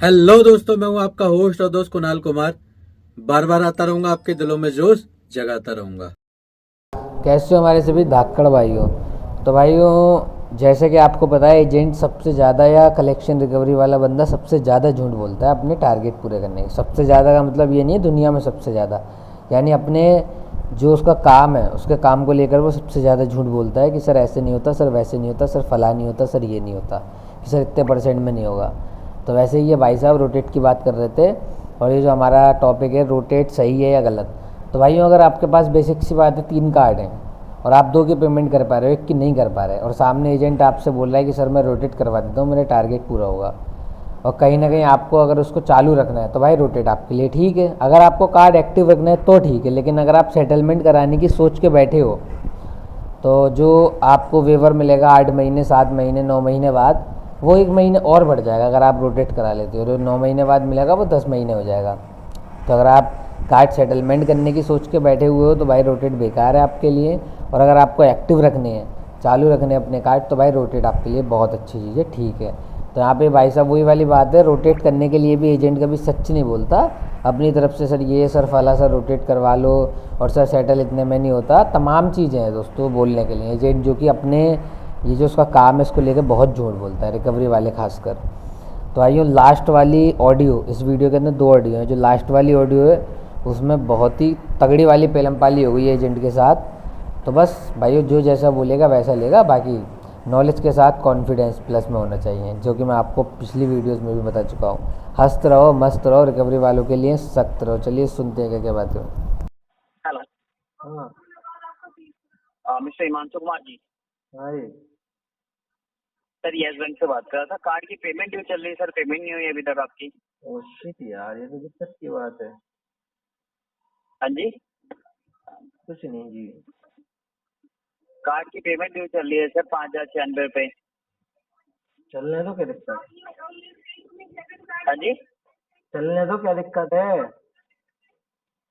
Hello दोस्तों, मैं हूं आपका होस्ट और दोस्त कुणाल कुमार। बार बार आता रहूंगा, आपके दिलों में जोश जगाता रहूंगा। कैसे हो हमारे सभी धाकड़ भाइयों। तो भाइयों, जैसे कि आपको पता है, एजेंट सबसे ज़्यादा या कलेक्शन रिकवरी वाला बंदा सबसे ज़्यादा झूठ बोलता है अपने टारगेट पूरे करने की। सबसे ज़्यादा का मतलब ये नहीं है दुनिया में सबसे ज़्यादा, यानी अपने जो उसका काम है उसके काम को लेकर वो सबसे ज़्यादा झूठ बोलता है कि सर ऐसे नहीं होता, सर वैसे नहीं होता, सर फला नहीं होता, सर ये नहीं होता, कि सर इतने परसेंट में नहीं होगा। तो वैसे ही ये भाई साहब रोटेट की बात कर रहे थे, और ये जो हमारा टॉपिक है रोटेट सही है या गलत। तो भाइयों, अगर आपके पास बेसिक सी बात है 3 कार्ड हैं और आप 2 की पेमेंट कर पा रहे हो, 1 की नहीं कर पा रहे, और सामने एजेंट आपसे बोल रहा है कि सर मैं रोटेट करवा देता हूँ, मेरा टारगेट पूरा होगा, और कहीं ना कहीं आपको अगर उसको चालू रखना है तो भाई रोटेट आपके लिए ठीक है। अगर आपको कार्ड एक्टिव रखना है तो ठीक है, लेकिन अगर आप सेटलमेंट कराने की सोच के बैठे हो तो जो आपको वेवर मिलेगा 8 महीने, 7 महीने, 9 महीने बाद, वो 1 महीने और बढ़ जाएगा अगर आप रोटेट करा लेते हो। जो 9 महीने बाद मिलेगा वो 10 महीने हो जाएगा। तो अगर आप कार्ड सेटलमेंट करने की सोच के बैठे हुए हो तो भाई रोटेट बेकार है आपके लिए। और अगर आपको एक्टिव रखने हैं, चालू रखने हैं अपने कार्ड, तो भाई रोटेट आपके लिए बहुत अच्छी चीज़ है, ठीक है। तो यहाँ पे भाई साहब वही वाली बात है, रोटेट करने के लिए भी एजेंट कभी सच नहीं बोलता अपनी तरफ से, सर ये सर फला सर रोटेट करवा लो, और सर सेटल इतने में नहीं होता। तमाम चीज़ें हैं दोस्तों बोलने के लिए एजेंट, जो कि अपने ये जो उसका काम है इसको लेकर बहुत झूठ बोलता है, रिकवरी वाले खासकर। तो आइए लास्ट वाली ऑडियो, इस वीडियो के अंदर 2 ऑडियो हैं। जो लास्ट वाली ऑडियो है उसमें बहुत ही तगड़ी वाली पेलम पाली हो गई है एजेंट के साथ। तो बस भाइयों, जो जैसा बोलेगा वैसा लेगा, बाकी नॉलेज के साथ कॉन्फिडेंस प्लस में होना चाहिए, जो कि मैं आपको पिछली वीडियोस में भी बता चुका हूँ। हंसते रहो, मस्त रहो, रिकवरी वालों के लिए सख्त रहो। चलिए सुनते हैं क्या क्या बातें हो। हेलो। हाँ। मिस्टर हिमांशु कुमार जी। हाँ जी। सर यस बैंक से बात कर रहा था। कार्ड की पेमेंट ड्यू चल रही है सर, पेमेंट नहीं हुई अभी तक आपकी। ओ शिट यार, ये तो दिक्कत की बात है। हाँ जी। कुछ नहीं जी। कार्ड की पेमेंट ड्यू चल रही है सर, 5,096 रुपये। चलने दो, क्या दिक्कत? हाँ जी। चलने दो, क्या दिक्कत है?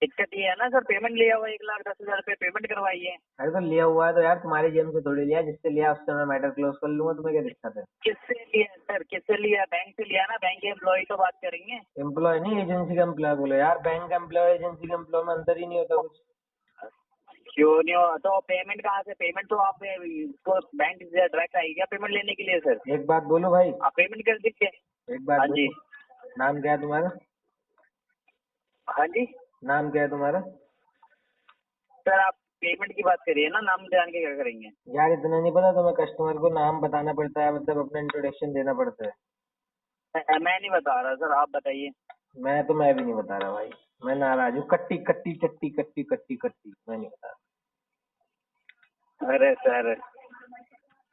दिक्कत ये है ना सर, पेमेंट लिया हुआ 1,10,000 रुपये, पेमेंट करवाइए। अरे तो लिया हुआ है तो यार तुम्हारी जेब से थोड़ी लिया, जिससे लिया उससे मैं मैटर क्लोज कर लूंगा, तुम्हें क्या दिक्कत है? किससे लिया सर, किससे लिया? बैंक से लिया ना, बैंक के एम्प्लॉय तो बात करेंगे। एम्प्लॉय नहीं, एजेंसी का एम्प्लॉय बोलो यार। बैंक का एम्प्लॉय एजेंसी का एम्प्लॉय में अंतर ही नहीं होता कुछ। क्यों नहीं हो? तो पेमेंट कहाँ से? पेमेंट तो आप तो बैंक से डायरेक्ट आएगी क्या पेमेंट लेने के लिए सर? एक बात बोलो भाई, आप पेमेंट कर दीजिए। एक बात हाँ जी। बोलो। नाम क्या है तुम्हारा? हाँ जी। नाम क्या है तुम्हारा? सर आप पेमेंट की बात करिए ना, नाम जान के क्या करेंगे? यार इतना नहीं पता तुम्हें? कस्टमर को नाम बताना पड़ता है, मतलब अपना इंट्रोडक्शन देना पड़ता है। मैं नहीं बता रहा सर, आप बताइए। मैं भी नहीं बता रहा भाई। मैं नाराज हूँ। कट्टी कट्टी चट्टी कट्टी कट्टी कट्टी, मैं नहीं बता अरे सर, रहा।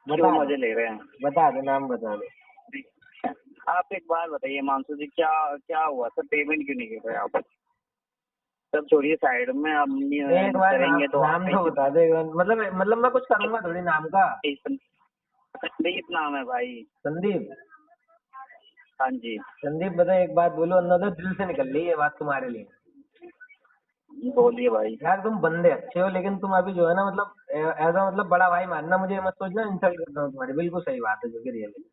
क्यों बता दो, मजे ले रहे हैं? बता दो, नाम बता दो। आप एक बात बताइए मानसू जी, क्या क्या हुआ सर? पेमेंट क्यों नहीं कर रहे आप? सब छोड़िए साइड में, अब एक बार नाम करेंगे तो नाम आप तो बता दो एक बार। मतलब मैं कुछ करूंगा थोड़ी नाम का। संदीप नाम है भाई। संदीप। हाँ जी। संदीप बता, एक बात बोलो, अंदर दिल से निकल रही है ये बात तुम्हारे लिए। बोलिए भाई। यार तुम बंदे अच्छे हो, लेकिन तुम अभी जो है ना, मतलब ऐसा मतलब बड़ा भाई मानना, मुझे ये मत सोचना इंसल्ट करता हूँ तुम्हारी। बिल्कुल सही बात है जो कि रियल है।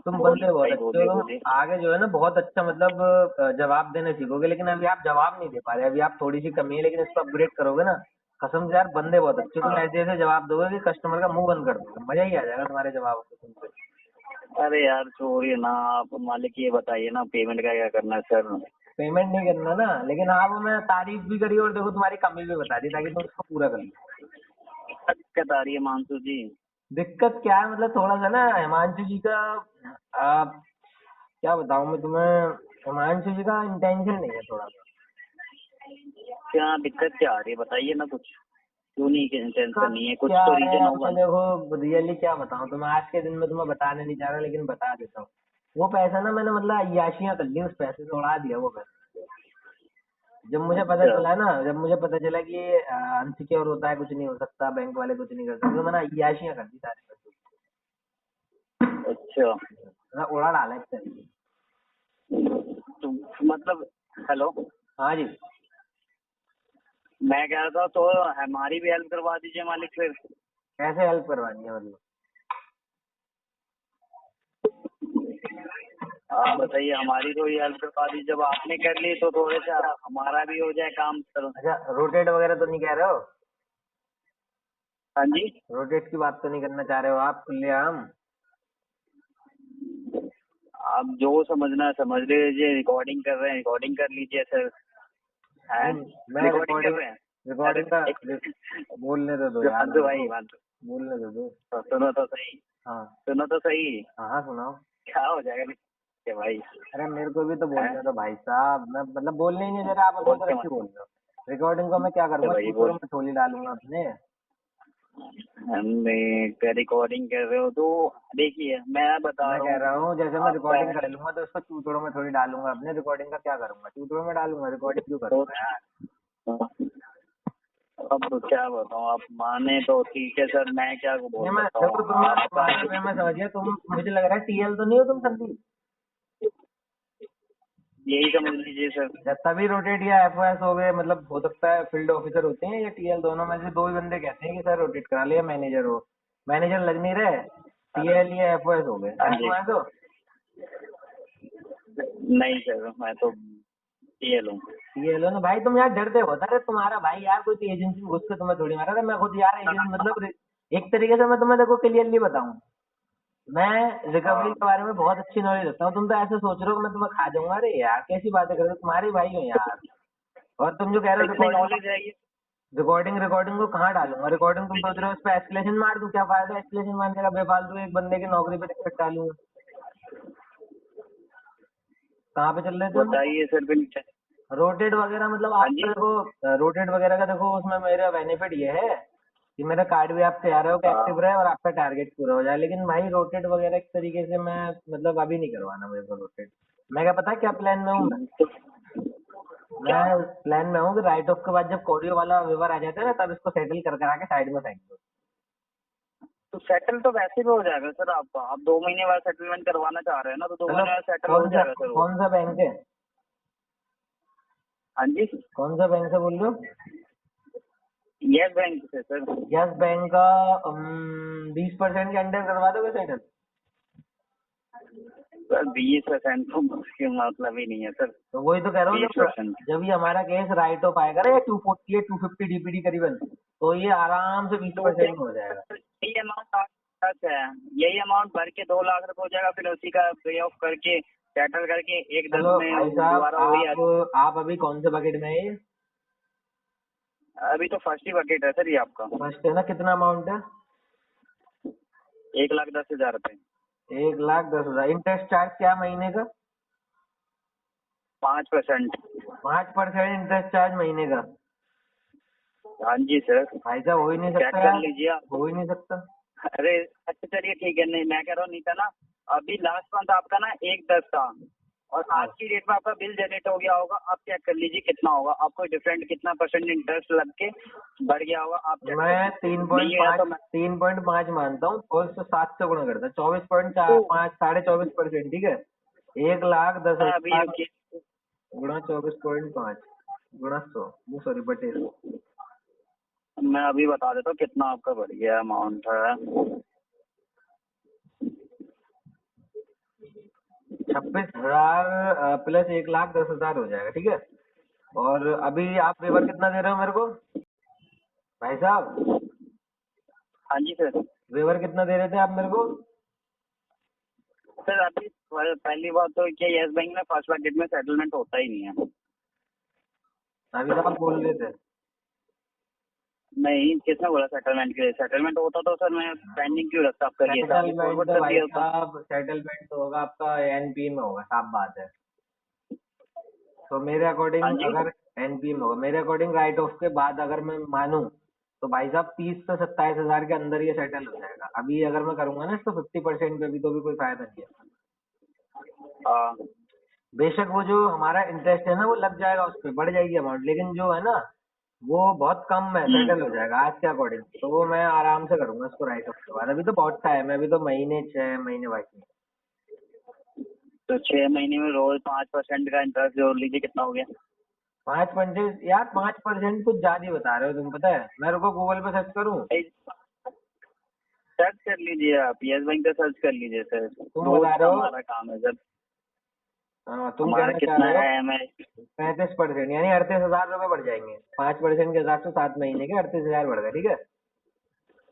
तुम बंदे बोलिए बहुत भाई, अच्छे हो। बोलिए तुम बोलिए। आगे जो है ना बहुत अच्छा, मतलब जवाब देना सीखोगे, लेकिन अभी आप जवाब नहीं दे पा रहे। अभी आप थोड़ी सी कमी है, लेकिन इसको अपग्रेड करोगे ना, कसम से यार बंदे बहुत अच्छे हो। तुम हाँ। ऐसे ऐसे जवाब दोगे कि कस्टमर का मुंह बंद कर दोगे। मजा ही आ जाएगा तुम्हारे जवाब को सुनकर। अरे यार छोड़िए ना, आप मालिक ये बताइए ना, पेमेंट का क्या करना है सर? पेमेंट नहीं करना ना, लेकिन हाँ वो मैं तारीफ भी करी और देखो तुम्हारी कमी भी बता दी, ताकि तुम उसको पूरा कर लो। दिक्कत आ रही है मानसू जी। दिक्कत क्या है? मतलब थोड़ा सा ना हिमांशु जी का, क्या बताऊं मैं तुम्हें, हिमांशु जी का इंटेंशन नहीं है थोड़ा सा। क्या दिक्कत क्या आ रही है बताइए ना कुछ। क्यों नहीं, का टेंशन नहीं है, कुछ क्या तो है रीजन अब होगा तो ना। देखो, रियली क्या बताऊं तुम्हें, आज के दिन में तुम्हें बताने नहीं चाह रहा, लेकिन बता देता हूँ। वो पैसा ना मैंने मतलब अय्याशियां कर ली, उस पैसे से उड़ा दिया वो पैसा। अच्छा। जब मुझे पता चला कि अनसिक्योर होता है, कुछ नहीं हो सकता, बैंक वाले कुछ नहीं कर सकते, तो मैंने अय्याशियां कर दी सारे पैसे। अच्छा। मैंने उड़ा डाला एक तरीके से। तो मतलब, हेलो, हाँ जी। मैं कह रहा था तो हमारी भी हेल्प करवा दीजिए मालिक फिर। कैसे हेल्प करवानी है मतलब? आप बताइए, हमारी थोड़ी हेल्प करवा दी, जब आपने कर ली तो थोड़े सा हमारा भी हो जाए काम सर। अच्छा, रोटेट वगैरह तो नहीं कह रहे हो? हाँ जी, रोटेट की बात तो नहीं करना चाह रहे हो आप खुलेआम? आप जो समझना है समझ लीजिए, रिकॉर्डिंग कर रहे हैं रिकॉर्डिंग कर लीजिए सर। हैं? मैं रिकॉर्डिंग कर रिकॉर्डिंग रहे हैं। रिकॉर्डिंग का अरे बोलने तो दो यार मानसू मेरे भाई, को, मानसू, बोलने तो दो। तो सुनो तो सही, हाँ सुनो तो सही। हाँ हाँ, सुनाओ। क्या हो जाएगा कि भाई? अरे मेरे को भी तो हैं? बोलने दो भाई साहब, मैं मतलब बोलने ही नहीं दे रहा, आप अपनी बोल के तरफ से मत, बोल रहे हो। रिकॉर्डिंग को मैं क्या तो करूंगा, भाई चूतरों बोल, में थोड़ी डालूंगा अपने। हमने रिकॉर्डिंग कर रहे हो तो देखिए, मैं बता मैं रहा कह हूँ रहा हूँ जैसे मैं आपका रिकॉर्डिंग है कर लूंगा तो उसको चूतड़ों में थोड़ी डालूंगा अपने। रिकॉर्डिंग का क्या करूंगा, चूतड़ों में डालूंगा, रिकॉर्डिंग क्यों तो करूंगा यार? अब तो क्या बताऊँ, आप माने तो ठीक है सर, मैं क्या नहीं, बोल मैं सकता देखो हूँ आपका। तुम्हारे वे में समझ गया तुम, मुझे लग रहा है टीएल तो नहीं हो तुम संदीप? यही समझ लीजिए सर। या तभी रोटेट या एफओएस हो गए, मतलब हो सकता है फील्ड ऑफिसर होते हैं या टीएल, दोनों में से दो ही बंदे कहते हैं कि सर रोटेट करा लिया, मैनेजर हो। मैनेजर लग नहीं रहे, टीएल या एफओएस हो गए। हाँ जी, एफओएस हो? नहीं सर, मैं तो ये लूँ। टीएल हो ना भाई, तुम यार डरते हो। अरे तुम्हारा भाई यार कोई एजेंसी में घुस के तुम्हें थोड़ी मारा था, मैं खुद यार एजेंट, मतलब एक तरीके से मैं तुम्हें देखो क्लियरली बताऊं, मैं रिकवरी के बारे में बहुत अच्छी नॉलेज रखता हूँ। तुम तो ऐसे सोच रहे हो कि मैं तुम्हें खा जाऊंगा। अरे यार कैसी बातें कर रहे हो, तुम्हारे भाई हो यार। और तुम जो कह रहे हो इतनी रिकॉर्डिंग, नॉलेज है ये। रिकॉर्डिंग को कहाँ डालूंगा? रिकॉर्डिंग तुम सोच रहे हो इस पर एस्केलेशन मार दूं? क्या फायदा एस्केलेशन मारने का, बेफालतू एक बंदे की नौकरी पे टिकट डालूंगा। कहाँ पे चल रहे थे हम? बताइए सर फिर। रोटेट वगैरह मतलब हाँ आप जी, देखो, रोटेट वगैरह का देखो, उसमें मेरा बेनिफिट ये है कि मेरा कार्ड भी आप तैयार हो, हाँ, एक्टिव रहे और आपका टारगेट पूरा हो जाए। लेकिन भाई रोटेट वगैरह एक तरीके से मैं मतलब अभी नहीं करवाना मेरे को रोटेट। मैं क्या पता है क्या प्लान में हूँ? तो क्या? मैं प्लान में हूँ कि राइट ऑफ के बाद जब कोरियो वाला व्यवहार आ जाता है ना, तब इसको सेटल कर करा के साइड में फेंक दो। तो सेटल तो वैसे भी हो जाएगा सर आपका। आप 2 महीने बाद सेटलमेंट करवाना चाह रहे हैं ना, तो दो चलो, महीने बाद सेटल हो जाएगा सर वो। कौन सा बैंक है? हाँ जी, कौन सा बैंक से बोल रहे हो? यस बैंक से सर। यस बैंक का 20% के अंडर करवा दोगे सेटल? सर 20% तो मुश्किल, मतलब ही नहीं है सर। तो वही तो कह रहा हूँ, जब 20%। जब ये हमारा केस राइट ऑफ आएगा ना 240 या 250 डीपीडी करीबन, तो ये आराम से तो 20% हो जाएगा। यही अमाउंट है, यही अमाउंट भर के 2 लाख रुपए हो जाएगा, फिर उसी का पे ऑफ करके सेटल करके 1-10 चलो में भाई साहब, दोबारा वही आप अभी कौन से बकेट में है ये? अभी तो फर्स्ट ही बकेट है सर ये आपका। फर्स्ट है ना? कितना अमाउंट है? 1,10,000 रुपए। 1,10,000। इंटरेस्ट चार्ज क्या महीने का? 5%। 5% इंटरेस्ट चार्ज महीने का? हाँ जी सर, भाई साहब हो ही नहीं चेक सकता कर यार, लीजिए आप। हो ही नहीं सकता। अरे अच्छा चलिए ठीक है, नहीं मैं कह रहा हूँ, नहीं था ना, अभी लास्ट मंथ आपका ना 1,10 था, और आज की डेट में आपका बिल जनरेट हो गया होगा। आप चेक कर लीजिए कितना होगा, आपको डिफरेंट कितना परसेंट इंटरेस्ट लग के बढ़ गया होगा, आप चेक कर मैं लीजिए। नहीं है तो मैं 3.5 मानता हूँ, और उससे 7 से गुणा करता है, 24.5, 24.5%। ठीक है, 1,10,000 अभी रुकिए, गुणा 24.5 गुणा 100, सॉरी बटे 100। मैं अभी बता देता हूँ कितना आपका बढ़ गया अमाउंट है। 26,000 प्लस 1,10,000 हो जाएगा। ठीक है, और अभी आप पेपर कितना दे रहे हो मेरे को भाई साहब? हाँ जी सर। वेवर कितना दे रहे थे आप मेरे को? सर अभी पहली बात तो क्या, यस बैंक में फर्स्ट बकेट में सेटलमेंट होता ही नहीं है। अभी तो आप बोल रहे थे। नहीं, किसने बोला सेटलमेंट के लिए? सेटलमेंट होता तो सर मैं पेंडिंग क्यों रखता आपका केस, आगे सेटलमेंट फॉरवर्ड तो कर भाई दिया होता। साहब, सेटलमेंट तो होगा आपका एनपी में होगा, साफ बात है। तो मेरे हाँ अकॉर्डिंग जी, अगर एनपी में होगा, मेरे अकॉर्डिंग राइट ऑफ के बाद अगर मैं मानूं तो भाई साहब 30 से 27,000 के अंदर ये सेटल हो जाएगा। अभी अगर मैं करूंगा ना इसको 50% पे भी, तो भी कोई फायदा नहीं है। हाँ, बेशक वो जो हमारा इंटरेस्ट है ना वो लग जाएगा, उस पर बढ़ जाएगी अमाउंट, लेकिन जो है ना वो बहुत कम है, सेटल हो जाएगा आज के अकॉर्डिंग। तो वो मैं आराम से करूंगा इसको राइट ऑफ के बाद। अभी तो बहुत टाइम है, अभी तो 6 महीने बाकी है। तो 6 महीने में रोज 5% का इंटरेस्ट जोड़ लीजिए, कितना हो गया? 5% यार, 5% कुछ ज्यादा ही बता रहे हो तुम। पता है मेरे को गूगल पे सर्च करूँ? सर्च कर लीजिए आप, यस बैंक का सर्च कर लीजिए सर, तुम रोज बता का रहे हो हमारा काम है सर। हाँ, तुम हमारा कहना चाह कितना रहे हो है मैं 35%, यानी 38,000 रुपये बढ़ जाएंगे। 5% के हिसाब से 7 महीने के 38,000 बढ़ गए, ठीक है।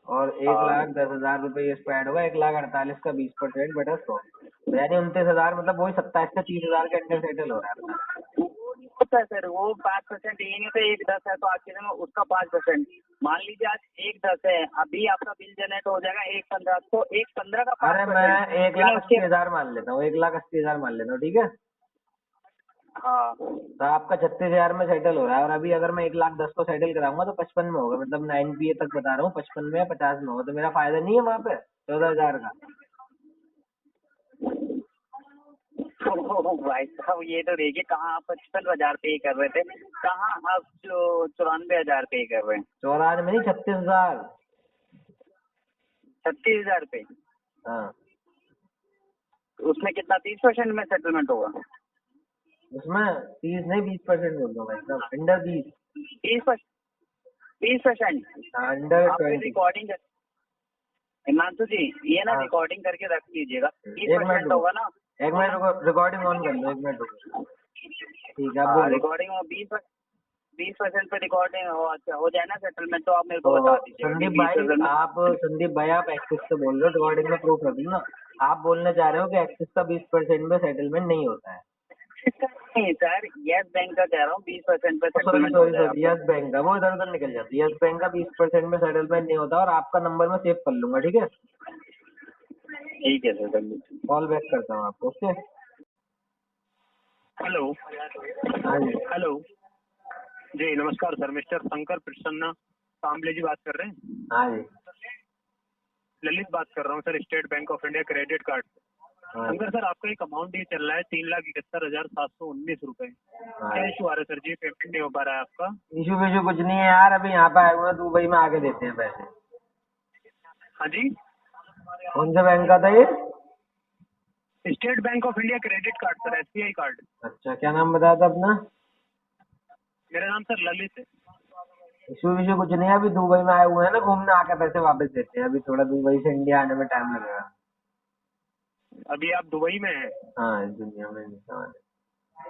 और 1,10,000 रुपये इस पे ऐड होगा, 1,48,000 का 20% बटा 100, तो यानी 29,000, मतलब वही 27 से 30,000 के अंदर सेटल हो रहा है अपना। वो नहीं होता है सर, वो 5% ये नहीं होता। 1,10 है तो आज के दिन में उसका 5%। मान लीजिए आज 1,10 है, अभी आपका बिल जनरेट हो जाएगा 1,15, तो 1,15 का अरे मैं 5%। एक फिर लाख उसके अस्सी हजार मान लेता हूँ, 1,80,000 मान लेता हूँ, ठीक है। हाँ तो आपका 36,000 में सेटल हो रहा है, और अभी अगर मैं 1,10,000 को सेटल कराऊंगा तो 55 में होगा, मतलब 9 PA तक बता रहा हूँ, 55 में या 50 में होगा, तो मेरा फायदा नहीं है वहाँ पे 14,000 का। तो भाई साहब ये तो देखिए, कहाँ आप 55,000 पे कर रहे थे, कहाँ आप जो 94,000 पे कर रहे हैं। 14 में नहीं, 36,000। 36,000 पे हाँ, उसमें कितना 30% में सेटलमेंट होगा? उसमें 30 नहीं 20% बोल दो भाई साहब, अंडर 20। 20%। हाँ, अंडर आप फिर 20। रिकॉर्डिंग, हिमांशु जी ये ना हाँ, रिकॉर्डिंग करके रख लीजिएगा। बीस एक मिनट परसेंट रुको, होगा ना। एक मिनट रुको, रिकॉर्डिंग ऑन कर लो, एक मिनट रुको। ठीक है, आप हाँ बोलो। रिकॉर्डिंग में 20% पे रिकॉर्डिंग अच्छा हो जाए ना सेटलमेंट, तो आप मेरे तो को बता दीजिएगा कि संदीप भाई 20%। आप संदीप भाई आप एक्सिस से बोल रहे हो, रिकॉर्डिंग में प्रूफ रख लो ना। आप बोलना चाह रहे हो कि एक्सिस का 20% में सेटलमेंट नहीं होता है। नहीं सर, यस बैंक का कह रहा हूँ 20% पे सॉरी सेटलमेंट हो सॉरी जाए सॉरी, आपका। यस बैंक का वो इधर उधर निकल जाती है। यस बैंक का 20% में सेटलमेंट नहीं होता, और आपका नंबर मैं सेव कर लूंगा, ठीक है। ठीक है सर, कर लीजिए। कॉल बैक करता हूँ आपको, ओके। हेलो। हाँ जी। हेलो जी, नमस्कार सर। मिस्टर शंकर प्रसन्ना कांबले जी बात कर रहे हैं? हाँ जी। ललित बात कर रहा हूँ sir, state bank of India credit card से। हाँ शंकर सर, आपका एक अमाउंट ये चल रहा है 3,71,719 रुपए। हाँ। क्या इशू आ रहा है सर जी? पेमेंट नहीं हो पा रहा है आपका? इशू विशू कुछ नहीं है यार, अभी यहाँ पे आए हुए हैं, दुबई में आके देते हैं पैसे। हाँ जी, कौन से बैंक का था ये? State bank of India credit card sir, SBI card. अच्छा, क्या नाम बताया था अपना? मेरा नाम सर ललित है। इशू विशू कुछ नहीं है, अभी दुबई में आए हुए हैं ना घूमने, आके पैसे वापस देते हैं। अभी थोड़ा दुबई से इंडिया आने में टाइम लगेगा। अभी आप दुबई में हैं? हाँ, इस दुनिया में नहीं समझ।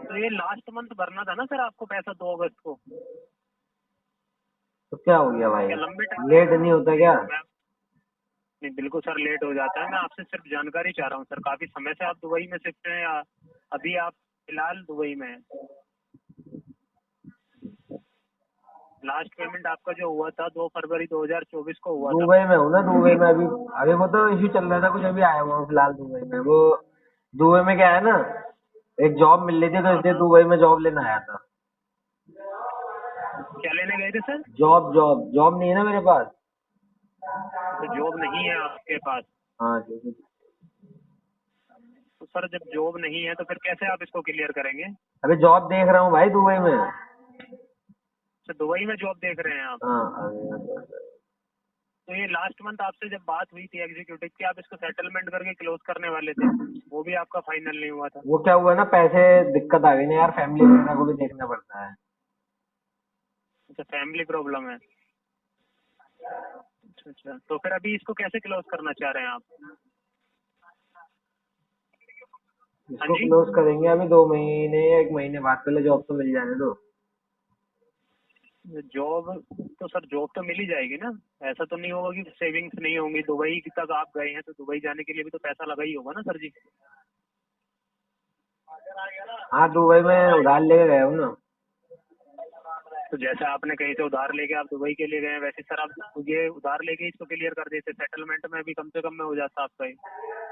तो ये लास्ट मंथ भरना था ना सर आपको पैसा, 2 अगस्त को। तो क्या हो गया भाई, क्या लंबे टाइम लेट नहीं होता क्या? नहीं, बिल्कुल सर लेट हो जाता है। मैं आपसे सिर्फ जानकारी चाह रहा हूँ सर, काफी समय से आप दुबई में शिफ्ट हैं या अभी आप फिलहाल दुबई में हैं? लास्ट पेमेंट आपका जो हुआ था 2 फरवरी 2024 को हुआ था। दुबई में हूँ ना, दुबई में अभी। अभी वो तो इशू चल रहा था कुछ, अभी आया हुआ हूँ फिलहाल दुबई में। वो दुबई में क्या है ना, एक जॉब मिल रही थी, तो इसलिए दुबई में जॉब लेने आया था। क्या लेने गए थे सर? जॉब जॉब जॉब नहीं है ना मेरे पास। तो जॉब नहीं है आपके पास? हाँ ठीक है। तो सर जब जॉब नहीं है तो फिर कैसे आप इसको क्लियर करेंगे? अभी जॉब देख रहा हूँ भाई दुबई में। तो दुबई में जॉब देख रहे हैं आप? हाँ तो ये लास्ट मंथ आपसे जब बात हुई थी एग्जीक्यूटिव की, आप इसको सेटलमेंट करके क्लोज करने वाले थे, वो भी आपका फाइनल नहीं हुआ था। वो क्या हुआ ना, पैसे दिक्कत आ गई ना यार, फैमिली वगैरह को भी देखना पड़ता है। अच्छा, फैमिली प्रॉब्लम है। अच्छा अच्छा, तो फिर अभी इसको कैसे क्लोज करना चाह रहे हैं आप? हाँ इसको जी, क्लोज करेंगे अभी 2 महीने या 1 महीने बाद, पहले जॉब तो मिल जाने दो। जॉब तो सर जॉब तो मिल ही जाएगी ना। ऐसा तो नहीं होगा कि सेविंग्स नहीं होंगी। दुबई तक आप गए हैं तो दुबई जाने के लिए भी तो पैसा लगा ही होगा ना सर जी। हाँ, दुबई में उधार लेके गया हूँ ना। तो जैसे आपने कहीं से उधार लेके आप दुबई के लिए गए, वैसे सर आप ये उधार लेके इसको क्लियर कर देते, सेटलमेंट में भी कम से कम में हो जाता आपका ही।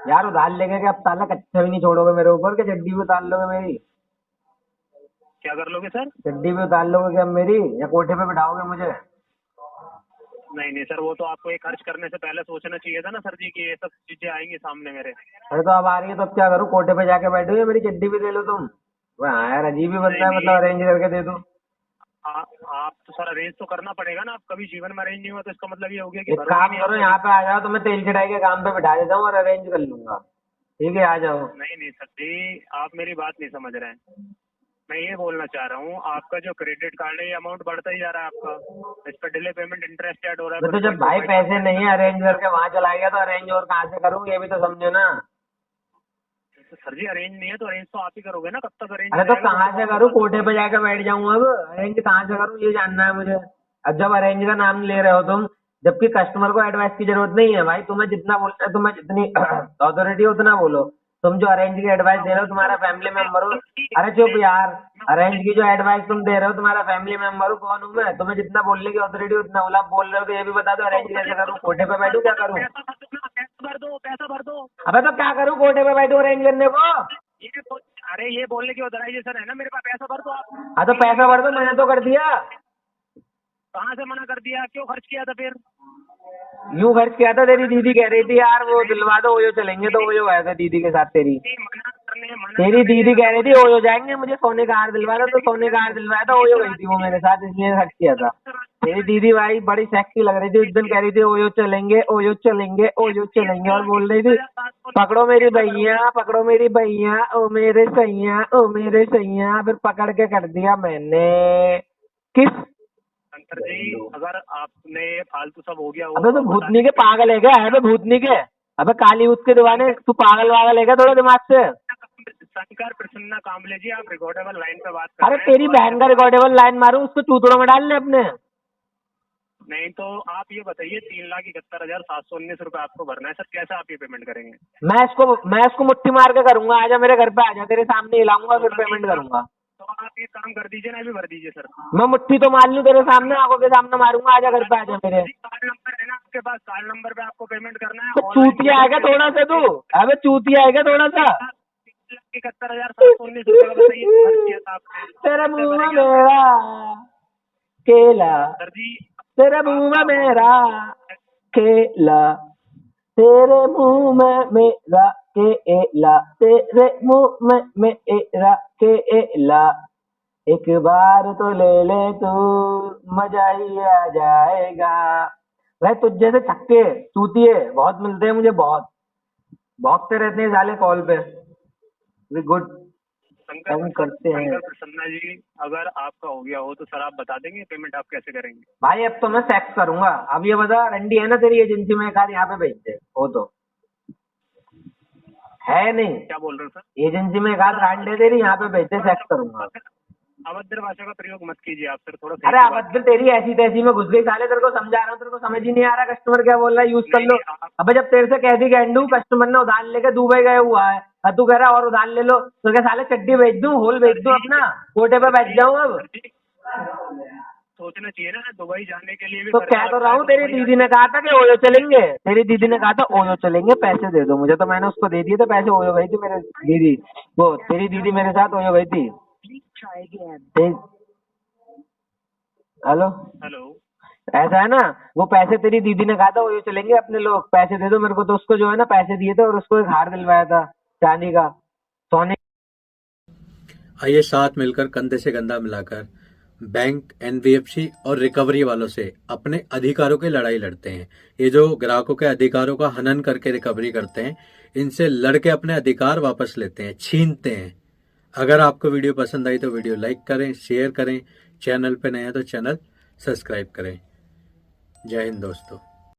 यार उधार लेके क्या, अब साला कच्चा भी नहीं छोड़ोगे मेरे ऊपर, कि चड्डी भी उतार लोगे मेरी? क्या कर लोगे सर? चड्डी भी उतार लोगे क्या मेरी, या कोठे पे बिठाओगे मुझे? नहीं नहीं सर, वो तो आपको ये खर्च करने से पहले सोचना चाहिए था ना सर जी कि ये सब चीजें आएंगी सामने मेरे। अरे तो अब आ रही है तो अब क्या करूँ, कोठे पे जाके बैठो या मेरी चड्डी भी दे लो तुम? हाँ यार, अजीब ही बनता है, नहीं मतलब नहीं, अरेंज करके दे दो। आप तो सर अरेंज तो करना पड़ेगा ना। आप कभी जीवन में अरेंज नहीं हुआ तो इसका मतलब ये हो गया कि एक भरोगे काम नहीं करो, आप यहाँ कभी। पे आ जाओ, तो मैं तेल चढ़ाई के काम पे बिठा देता हूँ और अरेंज कर लूंगा। ठीक है, आ जाओ। नहीं नहीं सर जी, आप मेरी बात नहीं समझ रहे हैं। मैं ये बोलना चाह रहा हूँ, आपका जो क्रेडिट कार्ड है ये अमाउंट बढ़ता ही जा रहा है आपका। इस पर डिले पेमेंट इंटरेस्ट ऐड हो रहा है मैं तो जब भाई 1.25%। पैसे नहीं है, अरेंज करके वहां चला गया, तो अरेंज और कहाँ से करूँ, ये भी तो समझो ना। तो सर जी अरेंज नहीं है तो अरेंज तो आप ही करोगे ना, कब तक अरेंज? अरे तो कहाँ से करूँ, कोटे पे जाकर बैठ जाऊँ? अब अरेंज कहाँ से करूँ ये जानना है मुझे। अब जब अरेंज का नाम ले रहे हो तुम, जबकि कस्टमर को एडवाइस की जरूरत नहीं है भाई, तुम्हें जितना बोलना है, तुम्हें जितनी अथॉरिटी उतना बोलो। तुम जो अरेंज की एडवाइस दे रहे हो, तुम्हारा फैमिली मेंबर हो। अरे चुप यार, अरेंज की जो एडवाइस तुम दे रहे हो, तुम्हारा फैमिली मेंबर हो, कौन हूँ मैं? तुम्हें जितना बोलने की अथॉरिटी उतना बोला। आप बोल रहे हो तो ये भी बता दो अरेंज कैसे करूँ, कोटे पे बैठूँ क्या करूँ? पैसा भर दो, पैसा भर दो। अबे तो क्या करूँ, कोटे पे बैठूँ अरेंज करने को? अरे ये बोलने की ऑथराइजेशन है ना मेरे पास, पैसा भर दो आप। हाँ तो पैसा भर दो, मैंने तो कर दिया। कहाँ से मना कर दिया, क्यों खर्च किया था फिर? यूं खर्च किया था, तेरी दीदी कह रही थी यार वो दिलवा दो, ओयो चलेंगे, तो ओयो गया था दीदी के साथ तेरी। तेरी दीदी कह रही थी ओयो जाएंगे, मुझे सोने का हार दिलवा दो, तो सोने का हार दिलवाया था, ओयो गई थी वो मेरे साथ, इसलिए खर्च किया था। तेरी दीदी भाई बड़ी सेक्सी लग रही थी उस दिन, कह रही थी ओयो चलेंगे, ओयो चलेंगे, ओयो चलेंगे, और बोल रही थी पकड़ो मेरी भैया, पकड़ो मेरी भैया, ओ मेरे सैया, ओ मेरे सैया। फिर पकड़ के कर दिया मैंने किस। शंकर जी अगर आपने फालतू सब हो गया हो अबे तो भूतनी के पागल है क्या? अबे भूतनी के, अबे काली भूत के दीवाने, तू पागल वागल है क्या थोड़ा दिमाग से? शंकर प्रसन्ना कांबले जी, आप रिकॉर्डेबल लाइन पे बात कर अरे रहे हैं। तेरी बहन का रिकॉर्डेबल लाइन मारूं, उसको चूतड़ों में डाल ले अपने। नहीं तो आप ये बताइए, 3,71,719 रुपए आपको भरना है सर, कैसे आप ये पेमेंट करेंगे? मैं इसको मुट्ठी मार के करूंगा, आजा मेरे घर पे, आजा तेरे सामने हिलाऊंगा, फिर पेमेंट करूंगा। तो आप एक काम कर दीजिए ना, अभी भर दीजिए सर। मैं मुट्ठी तो मार लूं तेरे सामने, आंखों के सामने मारूंगा, आजा घर पे, आजा मेरे। कार्ड नंबर है ना आपके पास, कार्ड नंबर पे आपको पेमेंट करना है। तो चूतिया है क्या थोड़ा सा तू? अबे चूतिया है क्या थोड़ा सा? 71,719 रुपए का बताइए खर्च किया था आपने। तेरे मुंह में मेरा केला, सर जी तेरे मुंह में मेरा केला, तेरे मुंह में मेरा केला, तेरे मुंह में मेरा केला, एक बार तो ले ले तू, मजा ही आ जाएगा। भाई तुझ जैसे छक्के चूतिए बहुत मिलते हैं मुझे, बहुत भौंकते रहते हैं साले कॉल पे। वी गुड करते हैं। शंकर प्रसन्ना जी, अगर आपका हो गया हो तो सर आप बता देंगे पेमेंट आप कैसे करेंगे? भाई अब तो मैं सेक्स करूंगा। अब ये बता, रंडी है ना तेरी एजेंसी में, एक आध यहाँ पे भेज दे हो तो। है नहीं? क्या बोल रहे हो सर? एजेंसी में एक आध रांड है तेरी, यहाँ पे भेज दे, सेक्स करूंगा। अभद्र भाषा का प्रयोग मत कीजिए आप सर, थोड़ा अरे अभद्र तेरी ऐसी तैसी में घुस गई साले, तेरे को समझा रहा हूँ, तेरे को समझ ही नहीं आ रहा कस्टमर क्या बोल रहा है, यूज कर लो। अबे जब तेरे से कह दी गेंडू, कस्टमर ने उधार लेके दुबई गए हुआ है, अब तू कह रहा और उधार ले लो, तो क्या साले चड्डी बेच दूं, होल बेच दूं अपना, कोटे पे बैठ जाऊं अब? सोचना चाहिए ना, दुबई जाने के लिए भी तो कह तो रहा हूँ, तेरी दीदी ने कहा था कि ओयो चलेंगे, तेरी दीदी ने कहा था ओयो चलेंगे, पैसे दे दो मुझे, तो मैंने उसको दे दिए थे पैसे। ओयो गई थी मेरे दीदी, वो तेरी दीदी मेरे साथ ओयो गई थी। हेलो हेलो, ऐसा है ना, वो पैसे तेरी दीदी ने कहा था ओयो चलेंगे अपने लोग, पैसे दे दो मेरे को, तो उसको जो है ना पैसे दिए थे, और उसको एक हार दिलवाया था चांदी का, सोने। आइए साथ मिलकर कंधे से कंधा मिलाकर बैंक, एनबीएफसी और रिकवरी वालों से अपने अधिकारों की लड़ाई लड़ते हैं। ये जो ग्राहकों के अधिकारों का हनन करके रिकवरी करते हैं, इनसे लड़के अपने अधिकार वापस लेते हैं, छीनते हैं। अगर आपको वीडियो पसंद आई तो वीडियो लाइक करें, शेयर करें, चैनल पे नए हैं तो चैनल सब्सक्राइब करें। जय हिंद दोस्तों।